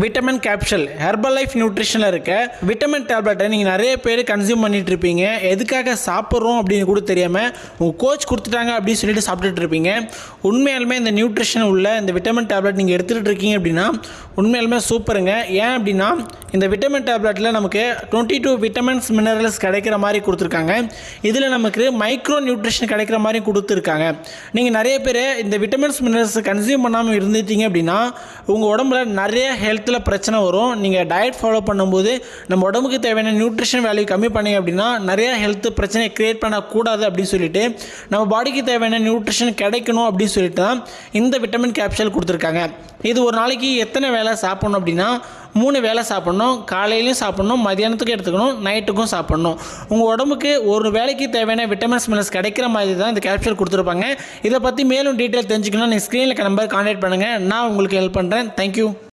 Vitamin capsule herbal life நியூட்ரிஷனில் இருக்க vitamin டேப்லெட்டை நீங்கள் நிறைய பேர் கன்சியூம் பண்ணிட்டு இருப்பீங்க. எதுக்காக சாப்பிட்றோம் அப்படின்னு கூட தெரியாமல் உங்கள் கோச் கொடுத்துட்டாங்க அப்படின்னு சொல்லிட்டு சாப்பிட்டுட்டு இருப்பீங்க. உண்மையாலுமே இந்த நியூட்ரிஷன் உள்ள இந்த விட்டமின் டேப்லெட் நீங்கள் எடுத்துகிட்டு இருக்கீங்க அப்படின்னா உண்மையாலுமே சூப்பருங்க. ஏன் அப்படின்னா இந்த விட்டமின் டேப்லெட்டில் நமக்கு 22 விட்டமின்ஸ் மினரல்ஸ் கிடைக்கிற மாதிரி கொடுத்துருக்காங்க. இதில் நமக்கு மைக்ரோ நியூட்ரிஷன் கிடைக்கிற மாதிரி கொடுத்துருக்காங்க. நீங்கள் நிறைய பேர் இந்த விட்டமின்ஸ் மினரல்ஸ் கன்சியூம் பண்ணாமல் இருந்துட்டீங்க அப்படின்னா உங்கள் உடம்புல நிறைய ஹெல்த்தில் பிரச்சனை வரும். நீங்கள் டயட் ஃபாலோ பண்ணும்போது நம்ம உடம்புக்கு தேவையான நியூட்ரிஷன் வேல்யூ கம்மி பண்ணிங்க அப்படின்னா நிறைய ஹெல்த் பிரச்சனையை க்ரியேட் பண்ணக்கூடாது அப்படின்னு சொல்லிட்டு நம்ம பாடிக்கு தேவையான நியூட்ரிஷன் கிடைக்கணும் அப்படின்னு சொல்லிட்டு தான் இந்த விட்டமின் கேப்சூல் கொடுத்துருக்காங்க. இது ஒரு நாளைக்கு எத்தனை வேளை சாப்பிட்ணும் அப்படின்னா 3 வேளை சாப்பிட்ணும். காலையிலையும் சாப்பிட்ணும், மதியானத்துக்கும் எடுத்துக்கணும், நைட்டுக்கும் சாப்பிட்ணும். உங்கள் உடம்புக்கு ஒரு வேளைக்கு தேவையான விட்டமின்ஸ் மினரல்ஸ் கிடைக்கிற மாதிரி தான் இந்த கேப்சூல் கொடுத்துருப்பாங்க. இதை பற்றி மேலும் டீட்டெயில் தெரிஞ்சுக்கணும் நீங்கள் ஸ்க்ரீனில் நம்பர் கான்டாக்ட் பண்ணுங்கள். நான் உங்களுக்கு ஹெல்ப் பண்ணுறேன். தேங்க்யூ.